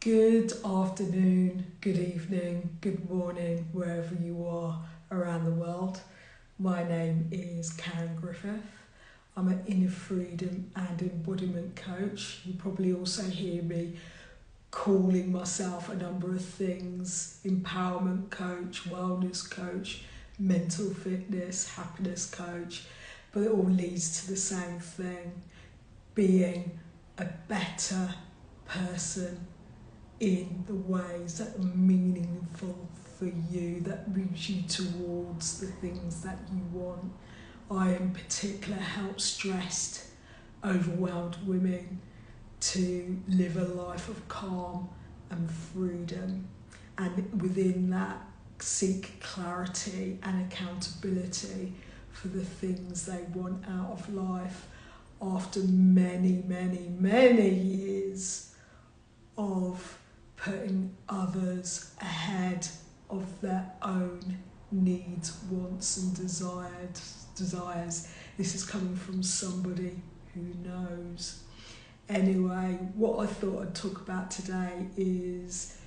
Good afternoon, good evening, good morning, wherever you are around the world. My name is Karen Griffith. I'm an inner freedom and embodiment coach. You probably also hear me calling myself a number of things: empowerment coach, wellness coach, mental fitness, happiness coach. But it all leads to the same thing: being a better person in the ways that are meaningful for you, that moves you towards the things that you want. I in particular help stressed, overwhelmed women to live a life of calm and freedom, and within that seek clarity and accountability for the things they want out of life after many years of putting others ahead of their own needs, wants and desires. This is coming from somebody who knows. Anyway, what I thought I'd talk about today is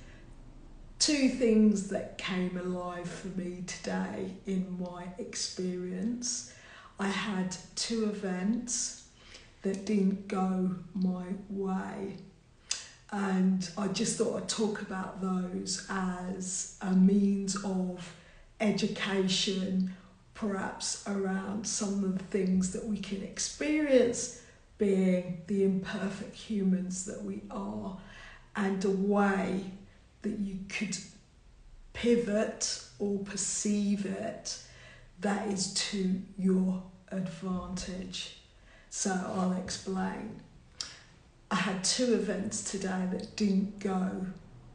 two things that came alive for me today in my experience. I had two events that didn't go my way, and I just thought I'd talk about those as a means of education, perhaps around some of the things that we can experience being the imperfect humans that we are, and a way that you could pivot or perceive it that is to your advantage. So I'll explain. I had two events today that didn't go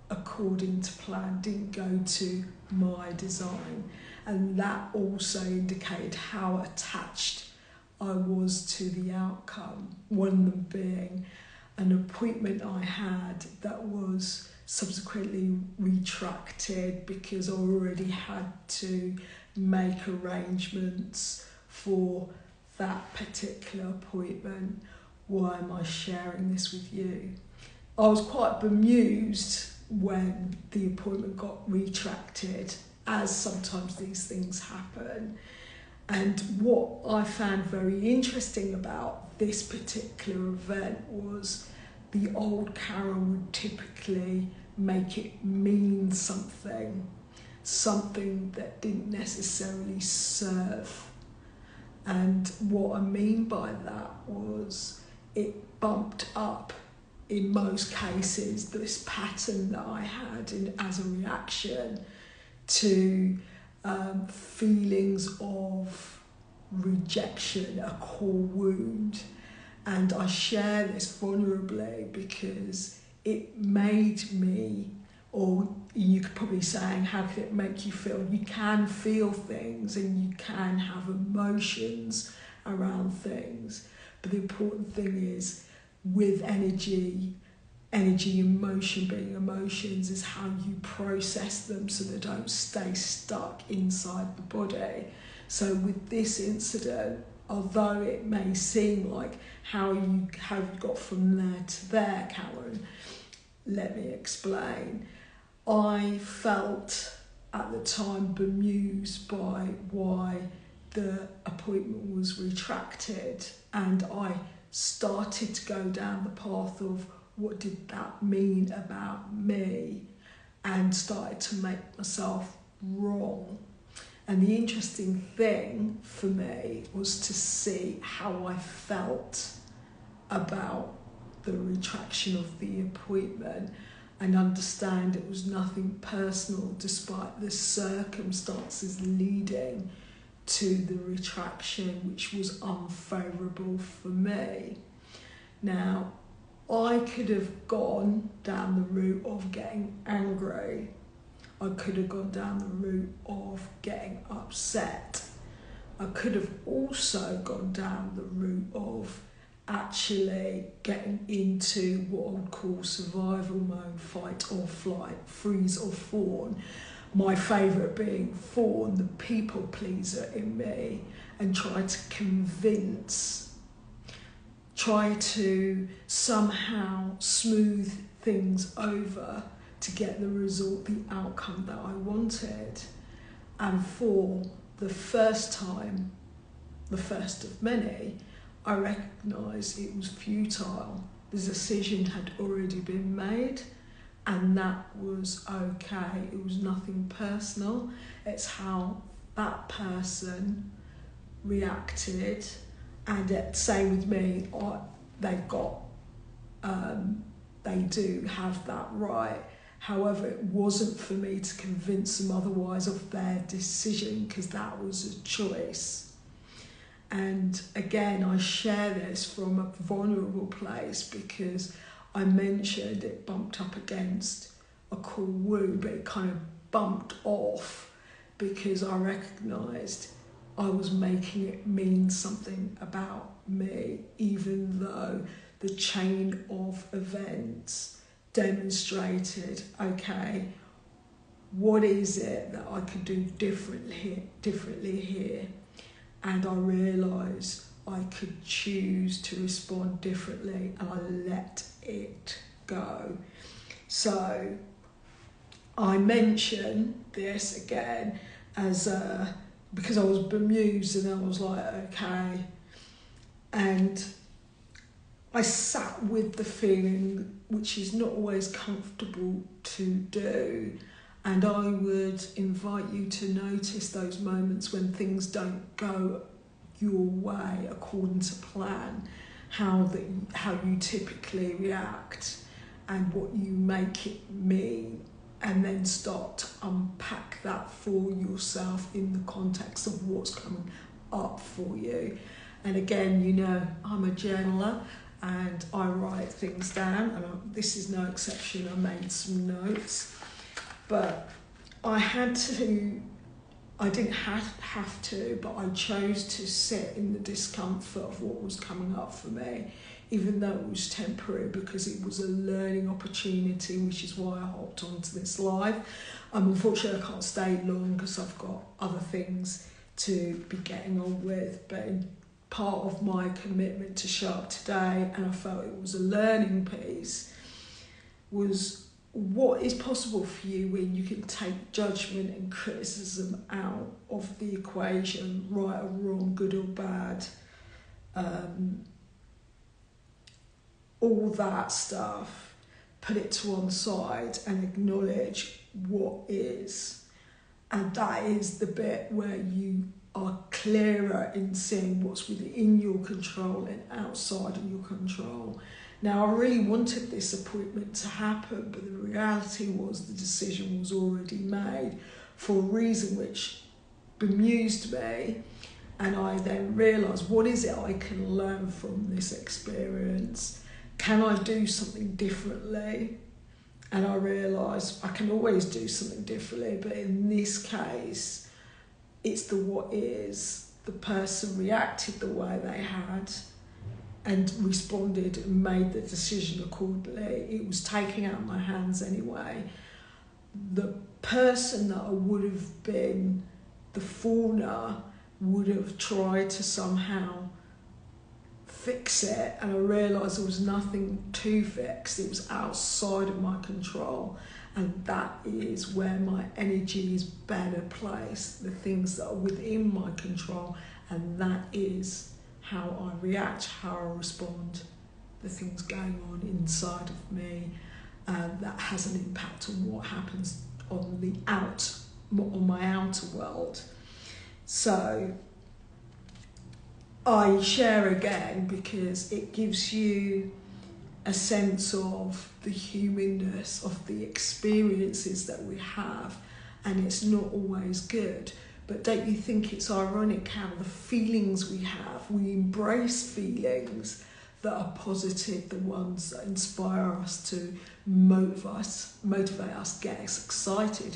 according to plan, didn't go to my design, and that also indicated how attached I was to the outcome. One of them being an appointment I had that was subsequently retracted because I already had to make arrangements for that particular appointment. Why am I sharing this with you? I was quite bemused when the appointment got retracted, as sometimes these things happen. And what I found very interesting about this particular event was the old Karen would typically make it mean something that didn't necessarily serve. And what I mean by that was it bumped up, in most cases, this pattern that I had as a reaction to feelings of rejection, a core wound. And I share this vulnerably because it made me, or you could probably say, how can it make you feel? You can feel things and you can have emotions around things. But the important thing is, with energy and motion being emotions, is how you process them so they don't stay stuck inside the body. So with this incident, although it may seem like how you got from there to there, Karen, let me explain. I felt at the time bemused by why the appointment was retracted, and I started to go down the path of what did that mean about me, and started to make myself wrong. And the interesting thing for me was to see how I felt about the retraction of the appointment and understand it was nothing personal, despite the circumstances leading to the retraction, which was unfavourable for me. Now, I could have gone down the route of getting angry. I could have gone down the route of getting upset. I could have also gone down the route of actually getting into what I would call survival mode, fight or flight, freeze or fawn. My favourite being fawn, the people pleaser in me, and try to somehow smooth things over to get the result, the outcome that I wanted. And for the first time, the first of many, I recognised it was futile. The decision had already been made, and that was okay. It was nothing personal. It's how that person reacted, and same with me. They've got, they do have that right. However, it wasn't for me to convince them otherwise of their decision, because that was a choice. And again, I share this from a vulnerable place, because I mentioned it bumped up against a cool woo, but it kind of bumped off because I recognised I was making it mean something about me, even though the chain of events demonstrated, okay, what is it that I could do differently here? And I realised I could choose to respond differently, and I let it go. So I mention this again as because I was bemused, and I was like, okay. And I sat with the feeling, which is not always comfortable to do. And I would invite you to notice those moments when things don't go your way according to plan, how you typically react and what you make it mean, and then start to unpack that for yourself in the context of what's coming up for you. And again, you know, I'm a journaler and I write things down, and this is no exception. I made some notes, but I didn't have to, but I chose to sit in the discomfort of what was coming up for me, even though it was temporary, because it was a learning opportunity, which is why I hopped onto this live. Unfortunately, I can't stay long because I've got other things to be getting on with, but part of my commitment to show up today, and I felt it was a learning piece, was what is possible for you when you can take judgment and criticism out of the equation, right or wrong, good or bad, all that stuff, put it to one side and acknowledge what is. And that is the bit where you are clearer in seeing what's within your control and outside of your control. Now, I really wanted this appointment to happen, but the reality was the decision was already made for a reason which bemused me. And I then realised, what is it I can learn from this experience? Can I do something differently? And I realised I can always do something differently, but in this case, it's the what is. The person reacted the way they had and responded and made the decision accordingly. It was taking out my hands anyway. The person that I would have been, the fauna, would have tried to somehow fix it, and I realised there was nothing to fix. It was outside of my control, and that is where my energy is better placed, the things that are within my control, and that is how I react, how I respond, the things going on inside of me, that has an impact on what happens on my outer world. So I share again because it gives you a sense of the humanness of the experiences that we have, and it's not always good. But don't you think it's ironic how the feelings we have, we embrace feelings that are positive, the ones that inspire us, to motivate us, get us excited,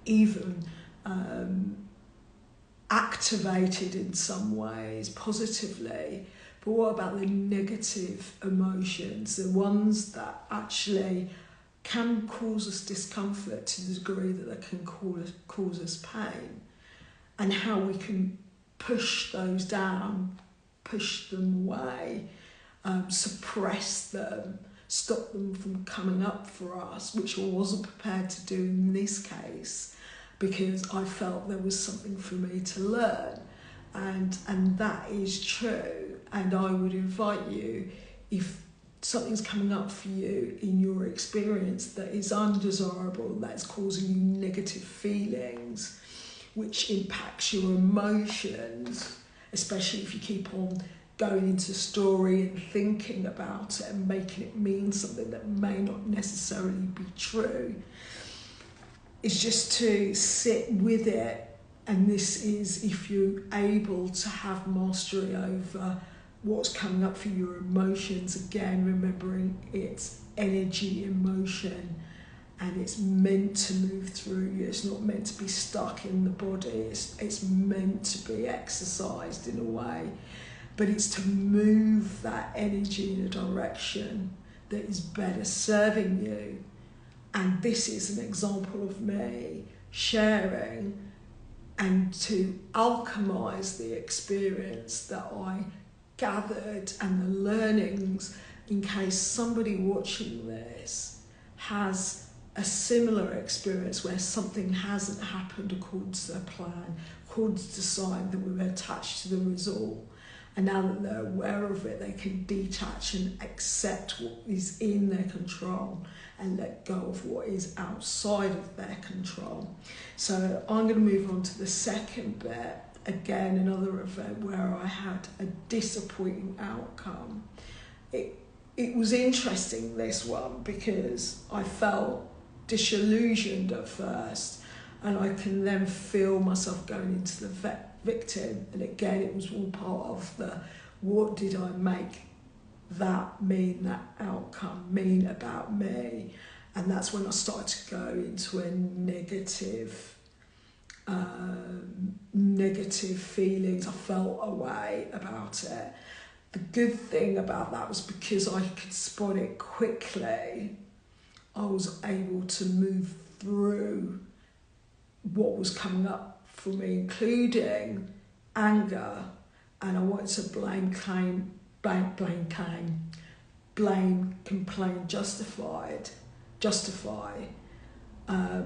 even activated in some ways positively. But what about the negative emotions, the ones that actually can cause us discomfort to the degree that they can cause us pain, and how we can push those down, push them away, suppress them, stop them from coming up for us, which I wasn't prepared to do in this case, because I felt there was something for me to learn. And that is true. And I would invite you, if something's coming up for you in your experience that is undesirable, that's causing you negative feelings, which impacts your emotions, especially if you keep on going into story and thinking about it and making it mean something that may not necessarily be true, is just to sit with it. And this is if you're able to have mastery over what's coming up for your emotions. Again, remembering it's energy, emotion, and it's meant to move through you. It's not meant to be stuck in the body. It's meant to be exercised in a way, but it's to move that energy in a direction that is better serving you. And this is an example of me sharing and to alchemize the experience that I gathered and the learnings, in case somebody watching this has a similar experience where something hasn't happened according to their plan, according to the sign that we were attached to the result. And now that they're aware of it, they can detach and accept what is in their control and let go of what is outside of their control. So I'm going to move on to the second bit. Again, another event where I had a disappointing outcome. It was interesting, this one, because I felt disillusioned at first, and I can then feel myself going into the victim. And again, it was all part of the, what did I make that mean, that outcome mean about me? And that's when I started to go into a negative feelings. I felt a way about it. The good thing about that was because I could spot it quickly, I was able to move through what was coming up for me, including anger, and I wanted to blame, complain, justify,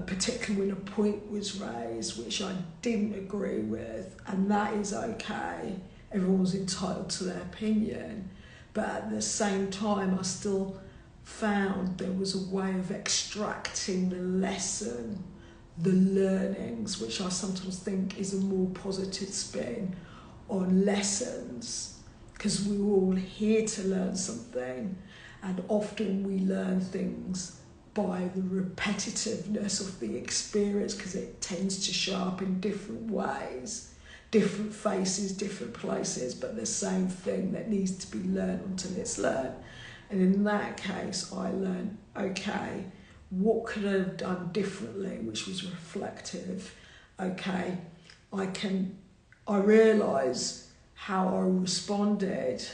particularly when a point was raised which I didn't agree with, and that is okay. Everyone's entitled to their opinion, but at the same time I still found there was a way of extracting the lesson, the learnings, which I sometimes think is a more positive spin on lessons, because we're all here to learn something, and often we learn things by the repetitiveness of the experience, because it tends to show up in different ways, different faces, different places, but the same thing that needs to be learned until it's learned. And in that case, I learned, okay, what could I have done differently, which was reflective? Okay, I realise how I responded.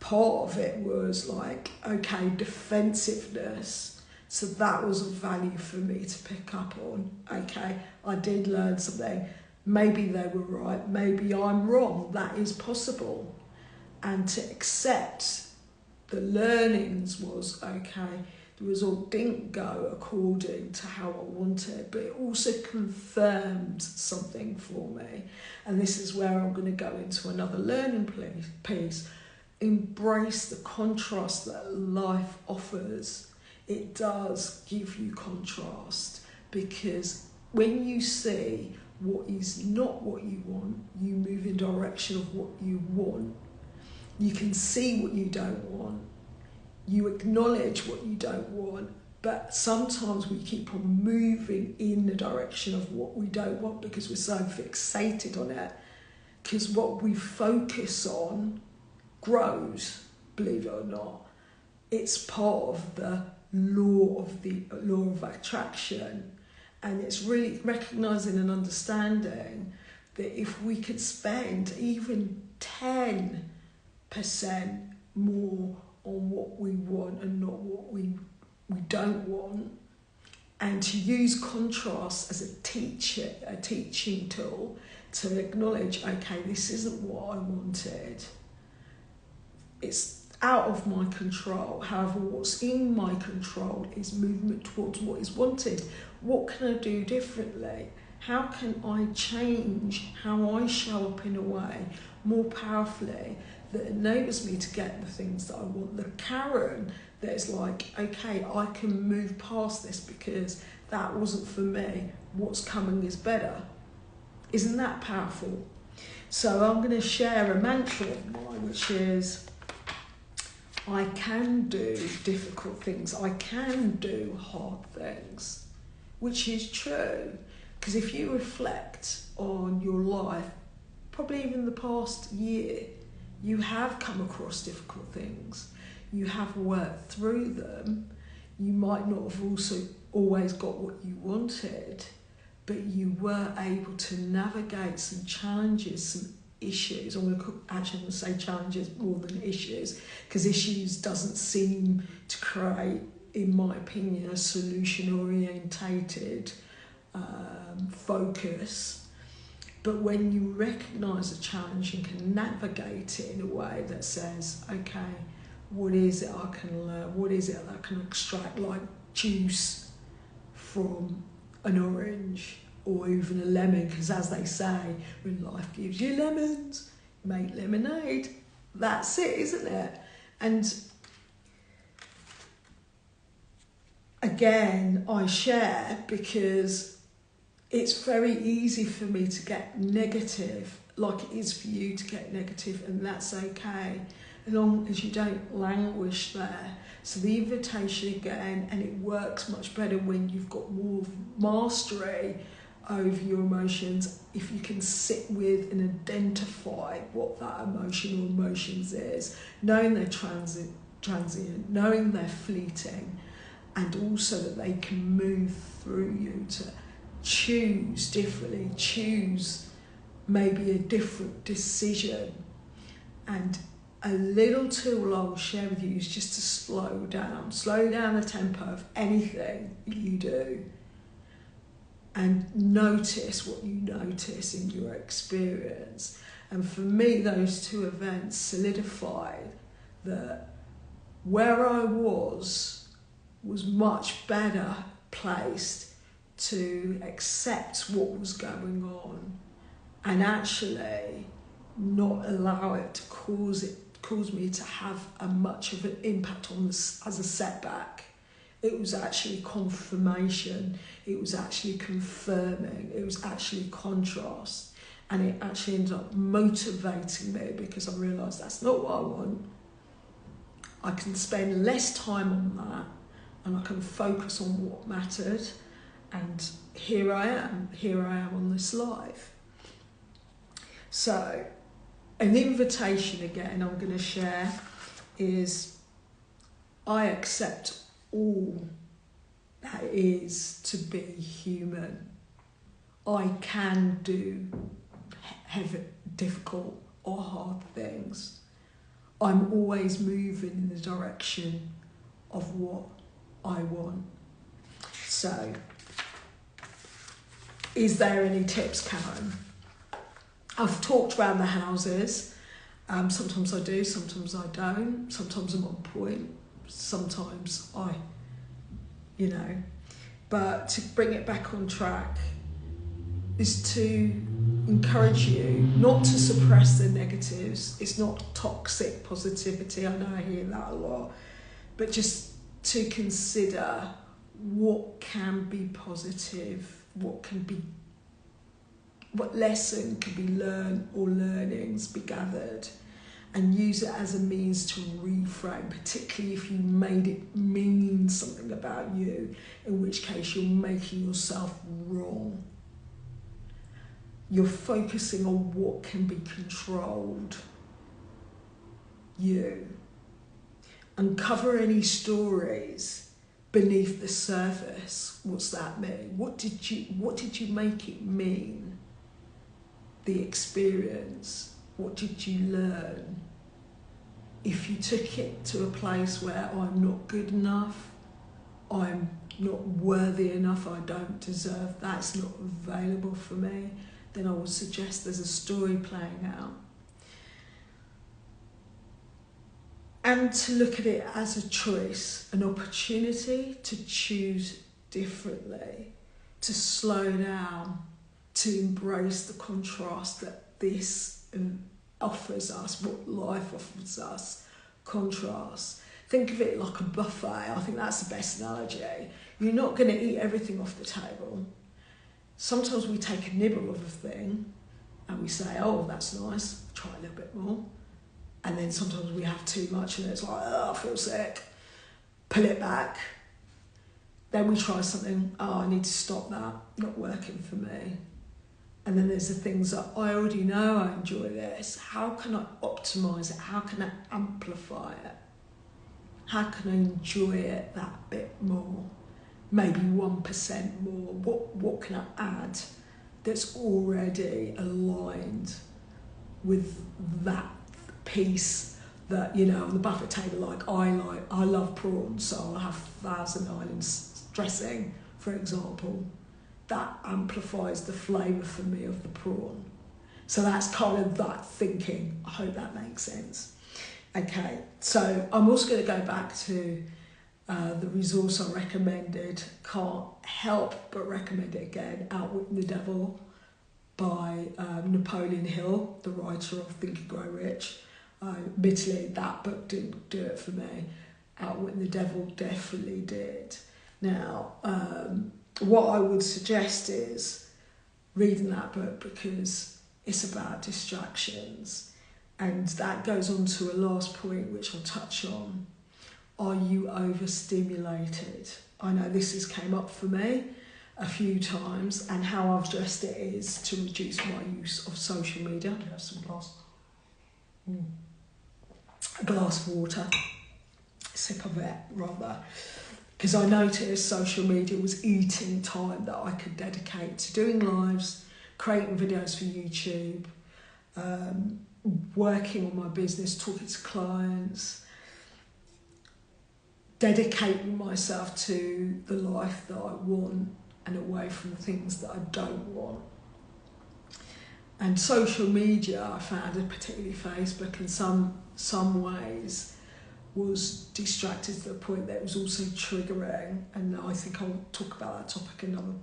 Part of it was like, okay, defensiveness. So that was of value for me to pick up on. Okay, I did learn something. Maybe they were right, maybe I'm wrong. That is possible. And to accept the learnings was, okay, the result didn't go according to how I wanted, but it also confirmed something for me. And this is where I'm going to go into another learning piece. Embrace the contrast that life offers. It does give you contrast, because when you see what is not what you want, you move in direction of what you want. You can see what you don't want. You acknowledge what you don't want, but sometimes we keep on moving in the direction of what we don't want because we're so fixated on it. Because what we focus on grows, believe it or not. It's part of the law of attraction. And it's really recognising and understanding that if we could spend even 10% more on what we want and not what we don't want, and to use contrast as a teaching tool to acknowledge, okay, this isn't what I wanted. It's out of my control. However, what's in my control is movement towards what is wanted. What can I do differently? How can I change how I show up in a way more powerfully that enables me to get the things that I want? The Karen that is like, okay, I can move past this because that wasn't for me. What's coming is better. Isn't that powerful? So I'm going to share a mantra of mine, which is, I can do difficult things. I can do hard things, which is true. Because if you reflect on your life, probably even the past year, you have come across difficult things. You have worked through them. You might not have also always got what you wanted, but you were able to navigate some challenges, some issues. I'm actually going to say challenges more than issues, because issues doesn't seem to create, in my opinion, a solution-orientated focus. But when you recognise a challenge and can navigate it in a way that says, okay, what is it I can learn? What is it that I can extract, like juice from an orange or even a lemon? Because as they say, when life gives you lemons, make lemonade. That's it, isn't it? And again, I share because it's very easy for me to get negative, like it is for you to get negative, and that's okay, as long as you don't languish there. So the invitation again, and it works much better when you've got more mastery over your emotions, if you can sit with and identify what that emotion or emotions is, knowing they're transient, knowing they're fleeting, and also that they can move through you to choose differently, choose maybe a different decision. And a little tool I will share with you is just to slow down the tempo of anything you do, and notice what you notice in your experience. And for me, those two events solidified that where I was much better placed to accept what was going on and actually not allow it to cause me to have a much of an impact on this as a setback. It was actually confirmation, it was actually confirming, it was actually contrast, and it actually ended up motivating me because I realised that's not what I want. I can spend less time on that and I can focus on what mattered, and here I am on this life. So an invitation again I'm going to share is, I accept all that is to be human. I can do heavy, difficult or hard things. I'm always moving in the direction of what I want. So, is there any tips, Karen? I've talked around the houses. Sometimes I do, sometimes I don't. Sometimes I'm on point. Sometimes but to bring it back on track is to encourage you not to suppress the negatives. It's not toxic positivity. I know I hear that a lot, but just to consider what can be positive, what lesson can be learned or learnings be gathered, and use it as a means to reframe, particularly if you made it mean something about you, in which case you're making yourself wrong. You're focusing on what can be controlled. You. Uncover any stories beneath the surface. What's that mean? What did you make it mean? The experience. What did you learn? If you took it to a place where I'm not good enough, I'm not worthy enough, I don't deserve, that's not available for me, then I would suggest there's a story playing out. And to look at it as a choice, an opportunity to choose differently, to slow down, to embrace the contrast that this offers us, what life offers us, contrast. Think of it like a buffet. I think that's the best analogy. You're not going to eat everything off the table. Sometimes we take a nibble of a thing and we say, oh, that's nice, try a little bit more. And then sometimes we have too much and it's like, oh, I feel sick. Pull it back. Then we try something, oh, I need to stop that, not working for me. And then there's the things that I already know I enjoy this. How can I optimise it? How can I amplify it? How can I enjoy it that bit more? Maybe 1% more. What can I add that's already aligned with that piece that, you know, on the buffet table, I love prawns, so I'll have Thousand Islands dressing, for example. That amplifies the flavour for me of the prawn. So that's kind of that thinking. I hope that makes sense. Okay, so I'm also going to go back to the resource I recommended. Can't help but recommend it again, Outwitting the Devil by Napoleon Hill, the writer of Think and Grow Rich. Admittedly, that book didn't do it for me. Outwitting the Devil definitely did. Now, what I would suggest is reading that book because it's about distractions. And that goes on to a last point which I'll touch on. Are you overstimulated? I know this has came up for me a few times, and how I've addressed it is to reduce my use of social media. I have some a glass of water, sip of it rather, because I noticed social media was eating time that I could dedicate to doing lives, creating videos for YouTube, working on my business, talking to clients, dedicating myself to the life that I want and away from the things that I don't want. And social media, I found, and particularly Facebook in some ways, was distracted to the point that it was also triggering. And I think I'll talk about that topic another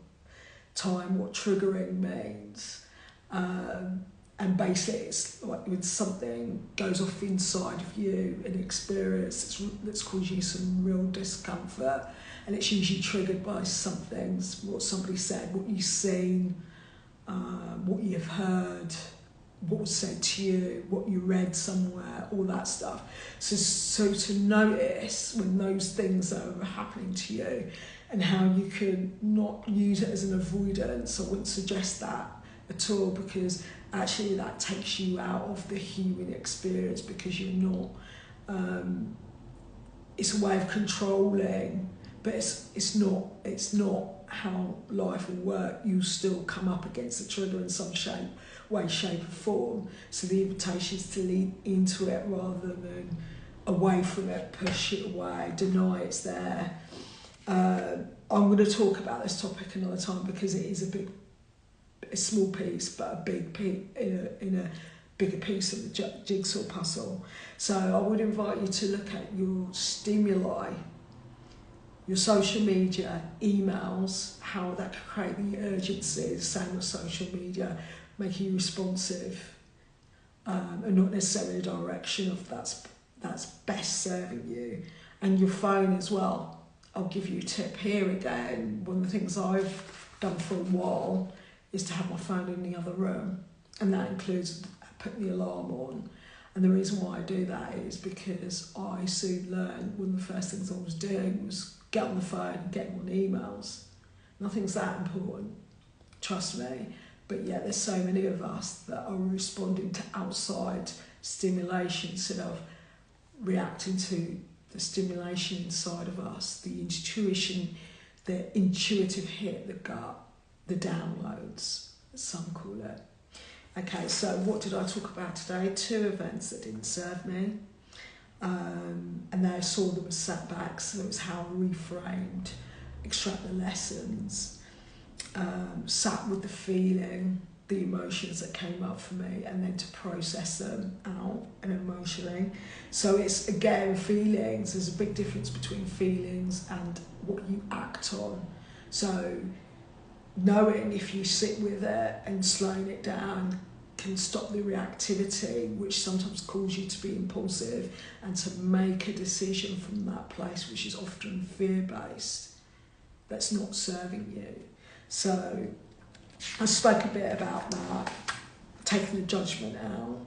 time, what triggering means. And basically it's like when something goes off inside of you, an experience that's caused you some real discomfort, and it's usually triggered by something, what somebody said, what you've seen, what you've heard, what was said to you, what you read somewhere, all that stuff. So to notice when those things are happening to you and how you can not use it as an avoidance, I wouldn't suggest that at all, because actually that takes you out of the human experience, because you're not, it's a way of controlling, but it's not how life will work. You still come up against the trigger in some shape or form. So the invitation is to lean into it rather than away from it, push it away, deny it's there. I'm going to talk about this topic another time because it is a small piece, but a big piece in a bigger piece of the jigsaw puzzle. So I would invite you to look at your stimuli, your social media, emails, how that can create the urgency, the same as social media, making you responsive, and not necessarily the direction of that's best serving you. And your phone as well. I'll give you a tip here again. One of the things I've done for a while is to have my phone in the other room, and that includes putting the alarm on. And the reason why I do that is because I soon learned one of the first things I was doing was get on the phone and get on emails. Nothing's that important, trust me, but yet there's so many of us that are responding to outside stimulation instead of reacting to the stimulation inside of us, the intuition, the intuitive hit, the gut, the downloads, as some call it. Okay, so what did I talk about today? 2 events that didn't serve me, and I saw them as setbacks. So it was how I reframed, extract the lessons, sat with the feeling, the emotions that came up for me and then to process them out and emotionally. So it's, again, feelings. There's a big difference between feelings and what you act on. So knowing if you sit with it and slowing it down can stop the reactivity, which sometimes causes you to be impulsive, and to make a decision from that place, which is often fear-based, that's not serving you. So I spoke a bit about that, taking the judgment out.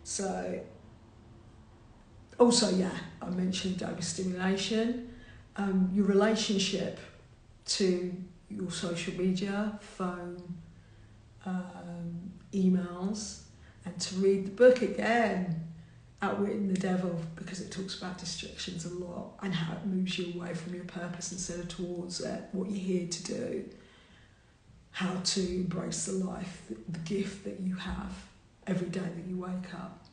So also, yeah, I mentioned overstimulation. Your relationship to your social media, phone, emails, and to read the book again, Outwitting the Devil, because it talks about distractions a lot and how it moves you away from your purpose instead of towards it, what you're here to do, how to embrace the life, the gift that you have every day that you wake up.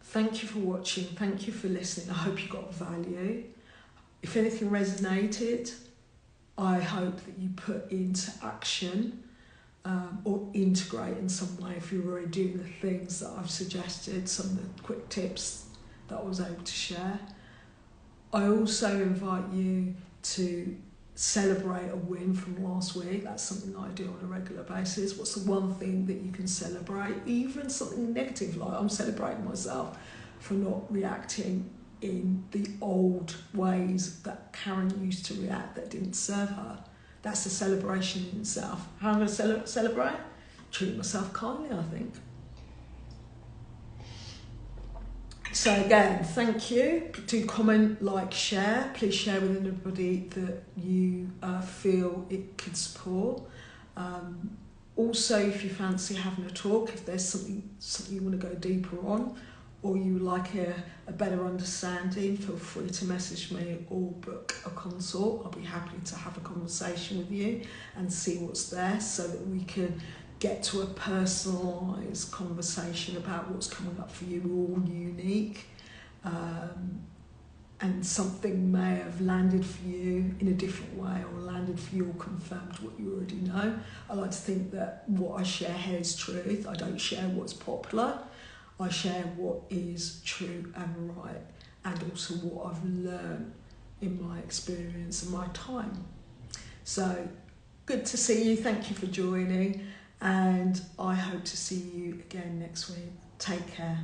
Thank you for watching. Thank you for listening. I hope you got value. If anything resonated, I hope that you put into action or integrate in some way if you're already doing the things that I've suggested, some of the quick tips that I was able to share. I also invite you to celebrate a win from last week. That's something that I do on a regular basis. What's the one thing that you can celebrate? Even something negative, like I'm celebrating myself for not reacting in the old ways that Karen used to react that didn't serve her. That's a celebration in itself. How am I going to celebrate? Treat myself kindly, I think. So again, thank you. Do comment, like, share. Please share with anybody that you feel it could support. Also, if you fancy having a talk, if there's something you want to go deeper on, or you would like a better understanding, feel free to message me or book a consult. I'll be happy to have a conversation with you and see what's there so that we can get to a personalised conversation about what's coming up for you. We're all unique, and something may have landed for you in a different way or landed for you or confirmed what you already know. I like to think that what I share here is truth. I don't share what's popular. I share what is true and right, and also what I've learned in my experience and my time. So good to see you. Thank you for joining, and I hope to see you again next week. Take care.